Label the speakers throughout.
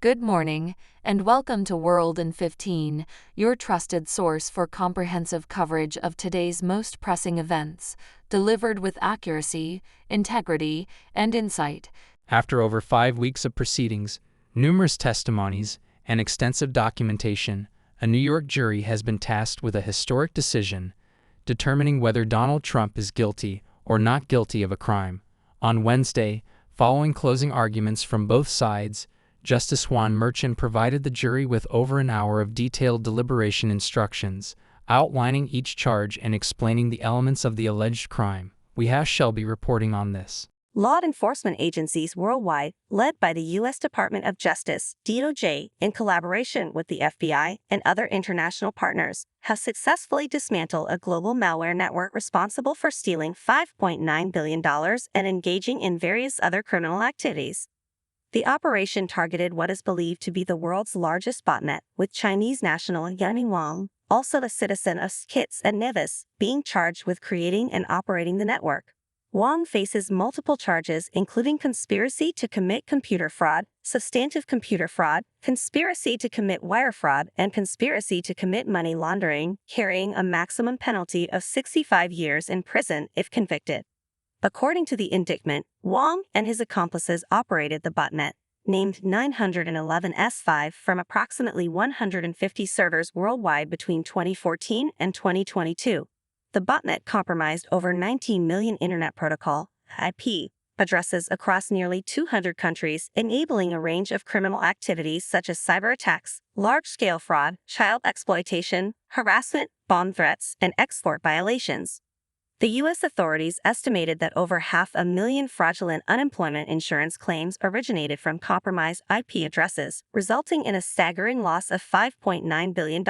Speaker 1: Good morning, and welcome to World in 15, your trusted source for comprehensive coverage of today's most pressing events, delivered with accuracy, integrity, and insight.
Speaker 2: After over 5 weeks of proceedings, numerous testimonies, and extensive documentation, a New York jury has been tasked with a historic decision, determining whether Donald Trump is guilty or not guilty of a crime. On Wednesday, following closing arguments from both sides, Justice Juan Merchan provided the jury with over an hour of detailed deliberation instructions, outlining each charge and explaining the elements of the alleged crime. We shall be reporting on this.
Speaker 3: Law enforcement agencies worldwide, led by the U.S. Department of Justice, DOJ, in collaboration with the FBI and other international partners, have successfully dismantled a global malware network responsible for stealing $5.9 billion and engaging in various other criminal activities. The operation targeted what is believed to be the world's largest botnet, with Chinese national Yanni Wang, also a citizen of Kitts and Nevis, being charged with creating and operating the network. Wang faces multiple charges including conspiracy to commit computer fraud, substantive computer fraud, conspiracy to commit wire fraud, and conspiracy to commit money laundering, carrying a maximum penalty of 65 years in prison if convicted. According to the indictment, Wang and his accomplices operated the botnet, named 911S5, from approximately 150 servers worldwide between 2014 and 2022. The botnet compromised over 19 million Internet Protocol (IP) addresses across nearly 200 countries, enabling a range of criminal activities such as cyber attacks, large-scale fraud, child exploitation, harassment, bomb threats, and export violations. The U.S. authorities estimated that over 500,000 fraudulent unemployment insurance claims originated from compromised IP addresses, resulting in a staggering loss of $5.9 billion.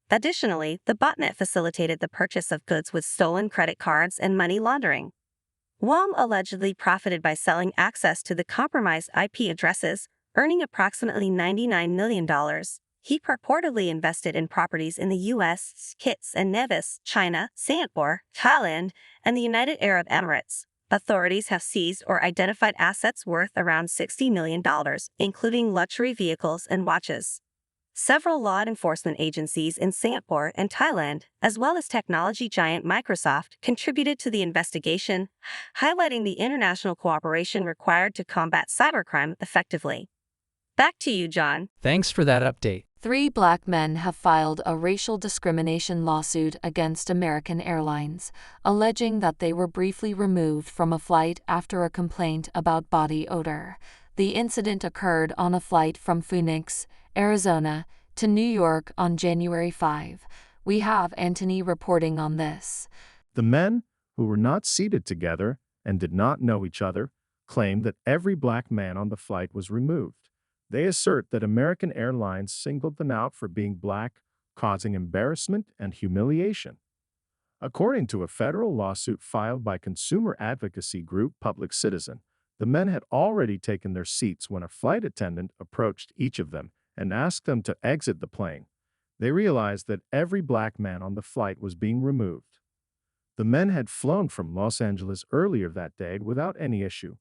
Speaker 3: Additionally, the botnet facilitated the purchase of goods with stolen credit cards and money laundering. Wang allegedly profited by selling access to the compromised IP addresses, earning approximately $99 million. He purportedly invested in properties in the U.S., Kitts and Nevis, China, Singapore, Thailand, and the United Arab Emirates. Authorities have seized or identified assets worth around $60 million, including luxury vehicles and watches. Several law enforcement agencies in Singapore and Thailand, as well as technology giant Microsoft, contributed to the investigation, highlighting the international cooperation required to combat cybercrime effectively. Back to you, John.
Speaker 2: Thanks for that update.
Speaker 1: 3 Black men have filed a racial discrimination lawsuit against American Airlines, alleging that they were briefly removed from a flight after a complaint about body odor. The incident occurred on a flight from Phoenix, Arizona, to New York on January 5. We have Anthony reporting on this.
Speaker 4: The men, who were not seated together and did not know each other, claimed that every black man on the flight was removed. They assert that American Airlines singled them out for being black, causing embarrassment and humiliation. According to a federal lawsuit filed by consumer advocacy group Public Citizen, the men had already taken their seats when a flight attendant approached each of them and asked them to exit the plane. They realized that every black man on the flight was being removed. The men had flown from Los Angeles earlier that day without any issue.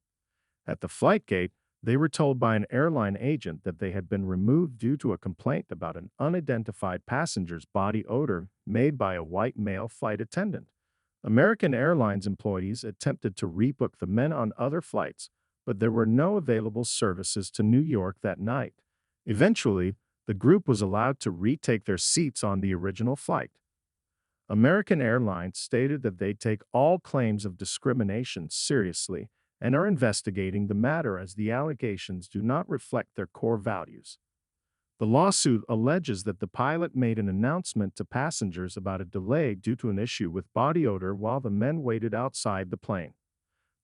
Speaker 4: At the flight gate, they were told by an airline agent that they had been removed due to a complaint about an unidentified passenger's body odor made by a white male flight attendant. American Airlines employees attempted to rebook the men on other flights, but there were no available services to New York that night. Eventually, the group was allowed to retake their seats on the original flight. American Airlines stated that they take all claims of discrimination seriously and are investigating the matter as the allegations do not reflect their core values. The lawsuit alleges that the pilot made an announcement to passengers about a delay due to an issue with body odor while the men waited outside the plane.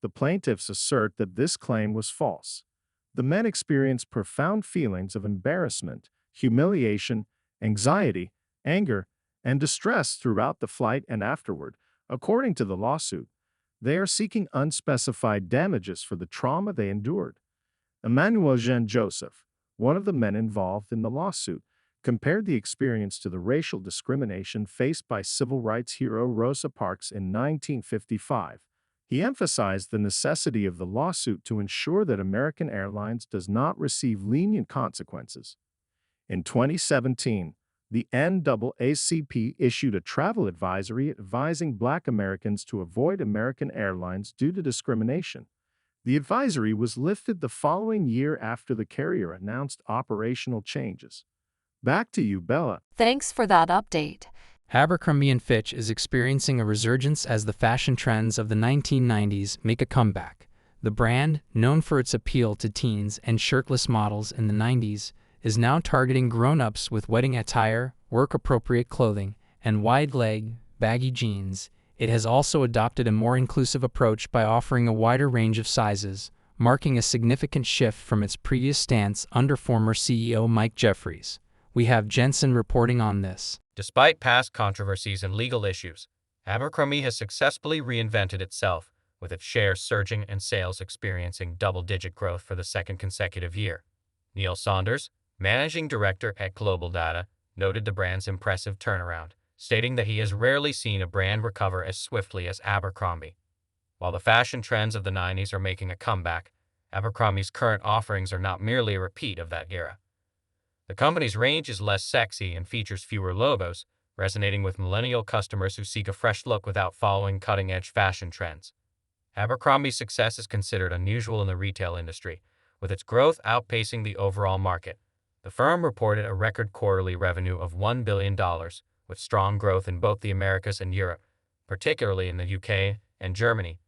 Speaker 4: The plaintiffs assert that this claim was false. The men experienced profound feelings of embarrassment, humiliation, anxiety, anger, and distress throughout the flight and afterward. According to the lawsuit, they are seeking unspecified damages for the trauma they endured. Emmanuel Jean Joseph, one of the men involved in the lawsuit, compared the experience to the racial discrimination faced by civil rights hero Rosa Parks in 1955. He emphasized the necessity of the lawsuit to ensure that American Airlines does not receive lenient consequences. In 2017, the NAACP issued a travel advisory advising Black Americans to avoid American Airlines due to discrimination. The advisory was lifted the following year after the carrier announced operational changes. Back to you, Bella.
Speaker 1: Thanks for that update.
Speaker 2: Abercrombie & Fitch is experiencing a resurgence as the fashion trends of the 1990s make a comeback. The brand, known for its appeal to teens and shirtless models in the 90s, is now targeting grown-ups with wedding attire, work-appropriate clothing, and wide-leg, baggy jeans. It has also adopted a more inclusive approach by offering a wider range of sizes, marking a significant shift from its previous stance under former CEO Mike Jeffries. We have Jensen reporting on this.
Speaker 5: Despite past controversies and legal issues, Abercrombie has successfully reinvented itself, with its shares surging and sales experiencing double-digit growth for the second consecutive year. Neil Saunders, managing director at Global Data, noted the brand's impressive turnaround, stating that he has rarely seen a brand recover as swiftly as Abercrombie. While the fashion trends of the 90s are making a comeback, Abercrombie's current offerings are not merely a repeat of that era. The company's range is less sexy and features fewer logos, resonating with millennial customers who seek a fresh look without following cutting-edge fashion trends. Abercrombie's success is considered unusual in the retail industry, with its growth outpacing the overall market. The firm reported a record quarterly revenue of $1 billion, with strong growth in both the Americas and Europe, particularly in the UK and Germany.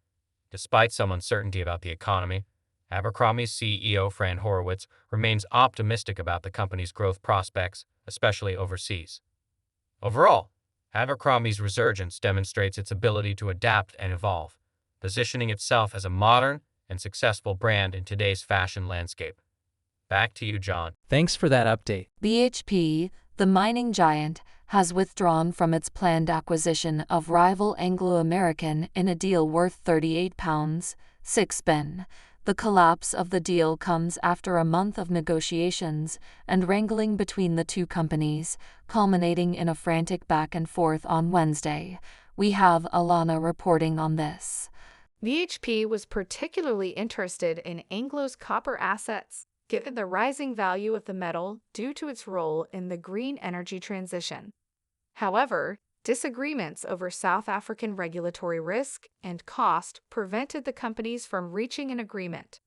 Speaker 5: Despite some uncertainty about the economy, Abercrombie's CEO Fran Horowitz remains optimistic about the company's growth prospects, especially overseas. Overall, Abercrombie's resurgence demonstrates its ability to adapt and evolve, positioning itself as a modern and successful brand in today's fashion landscape. Back to you, John.
Speaker 2: Thanks for that update.
Speaker 1: BHP, the mining giant, has withdrawn from its planned acquisition of rival Anglo American in a deal worth £38.6 billion. The collapse of the deal comes after a month of negotiations and wrangling between the two companies, culminating in a frantic back and forth on Wednesday. We have Alana reporting on this.
Speaker 6: BHP was particularly interested in Anglo's copper assets, given the rising value of the metal due to its role in the green energy transition. However, disagreements over South African regulatory risk and cost prevented the companies from reaching an agreement.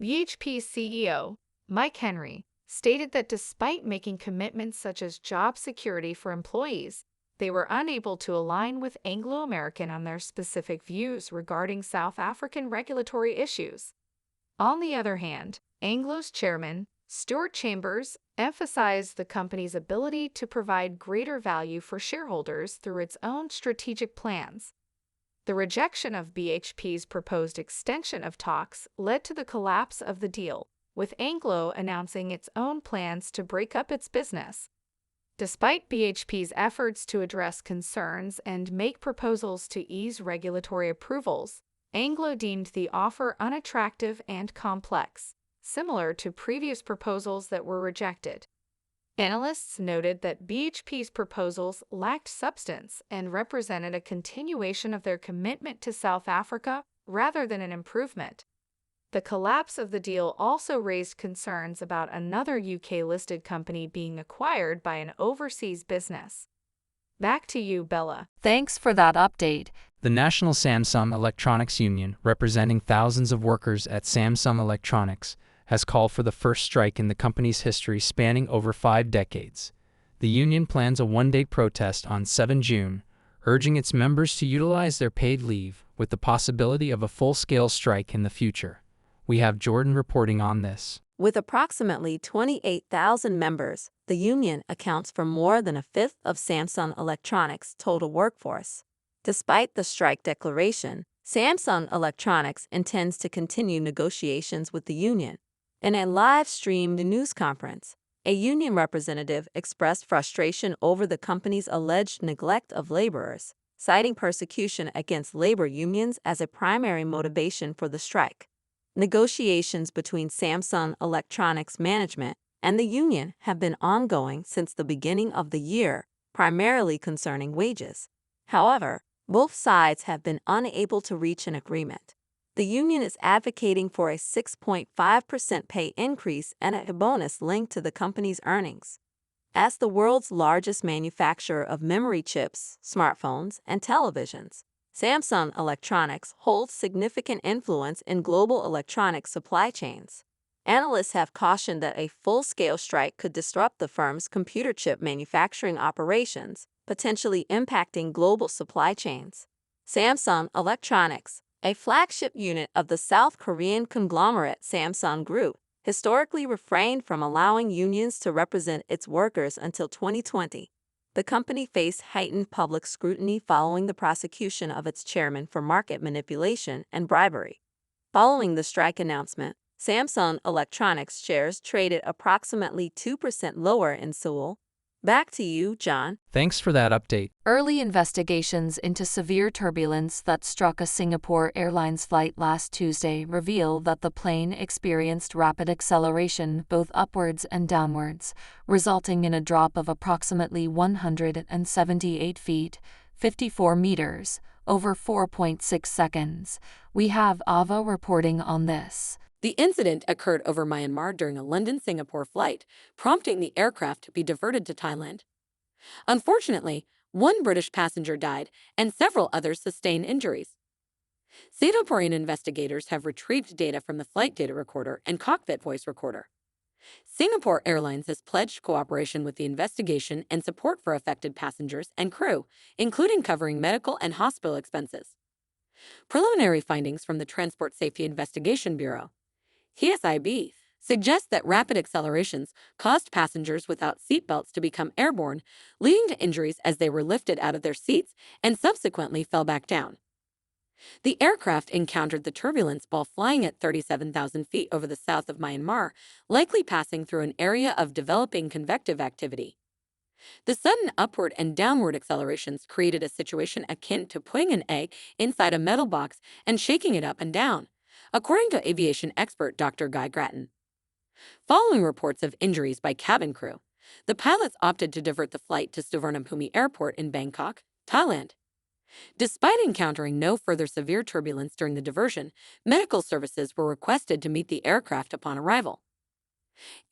Speaker 6: BHP's CEO, Mike Henry, stated that despite making commitments such as job security for employees, they were unable to align with Anglo American on their specific views regarding South African regulatory issues. On the other hand, Anglo's chairman, Stuart Chambers, emphasized the company's ability to provide greater value for shareholders through its own strategic plans. The rejection of BHP's proposed extension of talks led to the collapse of the deal, with Anglo announcing its own plans to break up its business. Despite BHP's efforts to address concerns and make proposals to ease regulatory approvals, Anglo deemed the offer unattractive and complex, similar to previous proposals that were rejected. Analysts noted that BHP's proposals lacked substance and represented a continuation of their commitment to South Africa rather than an improvement. The collapse of the deal also raised concerns about another UK-listed company being acquired by an overseas business. Back to you, Bella.
Speaker 1: Thanks for that update.
Speaker 2: The National Samsung Electronics Union, representing thousands of workers at Samsung Electronics, has called for the first strike in the company's history spanning over 5 decades. The union plans a one-day protest on 7 June, urging its members to utilize their paid leave, with the possibility of a full-scale strike in the future. We have Jordan reporting on this.
Speaker 7: With approximately 28,000 members, the union accounts for more than a fifth of Samsung Electronics' total workforce. Despite the strike declaration, Samsung Electronics intends to continue negotiations with the union. In a live-streamed news conference, a union representative expressed frustration over the company's alleged neglect of laborers, citing persecution against labor unions as a primary motivation for the strike. Negotiations between Samsung Electronics management and the union have been ongoing since the beginning of the year, primarily concerning wages. However, Both sides have been unable to reach an agreement. The union is advocating for a 6.5% pay increase and a bonus linked to the company's earnings. As the world's largest manufacturer of memory chips, smartphones, and televisions, Samsung Electronics holds significant influence in global electronics supply chains. Analysts have cautioned that a full-scale strike could disrupt the firm's computer chip manufacturing operations, potentially impacting global supply chains. Samsung Electronics, a flagship unit of the South Korean conglomerate Samsung Group, historically refrained from allowing unions to represent its workers until 2020. The company faced heightened public scrutiny following the prosecution of its chairman for market manipulation and bribery. Following the strike announcement, Samsung Electronics shares traded approximately 2% lower in Seoul. Back to you, John.
Speaker 2: Thanks for that update.
Speaker 1: Early investigations into severe turbulence that struck a Singapore Airlines flight last Tuesday reveal that the plane experienced rapid acceleration both upwards and downwards, resulting in a drop of approximately 178 feet, 54 meters, over 4.6 seconds. We have Ava reporting on this.
Speaker 8: The incident occurred over Myanmar during a London-Singapore flight, prompting the aircraft to be diverted to Thailand. Unfortunately, one British passenger died and several others sustained injuries. Singaporean investigators have retrieved data from the flight data recorder and cockpit voice recorder. Singapore Airlines has pledged cooperation with the investigation and support for affected passengers and crew, including covering medical and hospital expenses. Preliminary findings from the Transport Safety Investigation Bureau, TSIB, suggest that rapid accelerations caused passengers without seatbelts to become airborne, leading to injuries as they were lifted out of their seats and subsequently fell back down. The aircraft encountered the turbulence while flying at 37,000 feet over the south of Myanmar, likely passing through an area of developing convective activity. The sudden upward and downward accelerations created a situation akin to putting an egg inside a metal box and shaking it up and down, according to aviation expert Dr. Guy Grattan. Following reports of injuries by cabin crew, the pilots opted to divert the flight to Suvarnabhumi Airport in Bangkok, Thailand. Despite encountering no further severe turbulence during the diversion, medical services were requested to meet the aircraft upon arrival.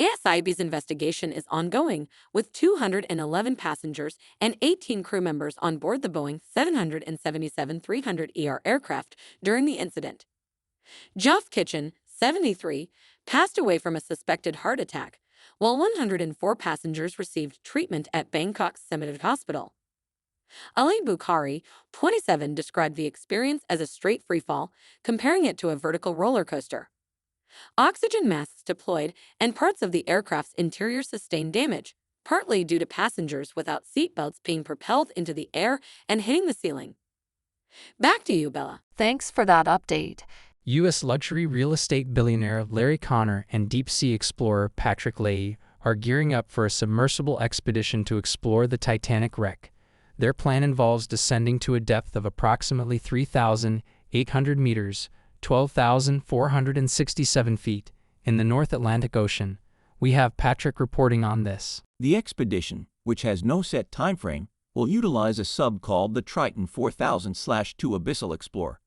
Speaker 8: ASIB's investigation is ongoing, with 211 passengers and 18 crew members on board the Boeing 777-300ER aircraft during the incident. Geoff Kitchen, 73, passed away from a suspected heart attack, while 104 passengers received treatment at Bangkok's Semitic Hospital. Ali Bukhari, 27, described the experience as a straight freefall, comparing it to a vertical roller coaster. Oxygen masks deployed and parts of the aircraft's interior sustained damage, partly due to passengers without seatbelts being propelled into the air and hitting the ceiling. Back to you, Bella.
Speaker 1: Thanks for that update.
Speaker 2: U.S. luxury real estate billionaire Larry Connor and deep-sea explorer Patrick Leahy are gearing up for a submersible expedition to explore the Titanic wreck. Their plan involves descending to a depth of approximately 3,800 meters, 12,467 feet, in the North Atlantic Ocean. We have Patrick reporting on this.
Speaker 9: The expedition, which has no set time frame, will utilize a sub called the Triton 4000/2 Abyssal Explorer.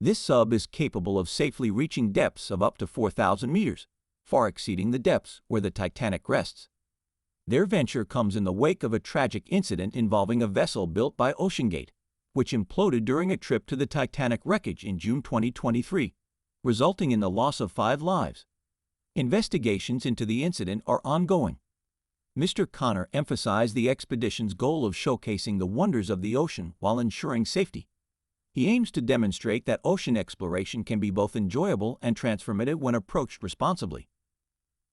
Speaker 9: This sub is capable of safely reaching depths of up to 4,000 meters, far exceeding the depths where the Titanic rests. Their venture comes in the wake of a tragic incident involving a vessel built by OceanGate, which imploded during a trip to the Titanic wreckage in June 2023, resulting in the loss of 5 lives. Investigations into the incident are ongoing. Mr. Connor emphasized the expedition's goal of showcasing the wonders of the ocean while ensuring safety. He aims to demonstrate that ocean exploration can be both enjoyable and transformative when approached responsibly.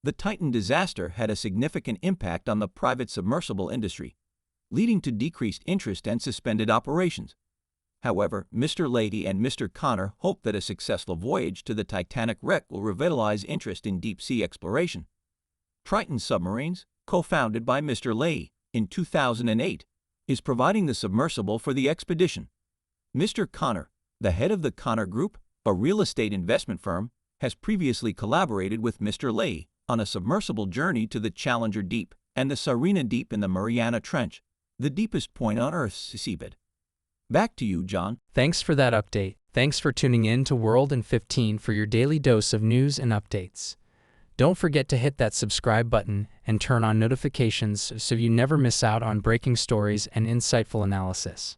Speaker 9: The Titan disaster had a significant impact on the private submersible industry, leading to decreased interest and suspended operations. However, Mr. Leahy and Mr. Connor hope that a successful voyage to the Titanic wreck will revitalize interest in deep-sea exploration. Triton Submarines, co-founded by Mr. Leahy in 2008, is providing the submersible for the expedition. Mr. Connor, the head of the Connor Group, a real estate investment firm, has previously collaborated with Mr. Leahy on a submersible journey to the Challenger Deep and the Sarina Deep in the Mariana Trench, the deepest point on Earth's seabed. Back to you, John.
Speaker 2: Thanks for that update. Thanks for tuning in to World in 15 for your daily dose of news and updates. Don't forget to hit that subscribe button and turn on notifications so you never miss out on breaking stories and insightful analysis.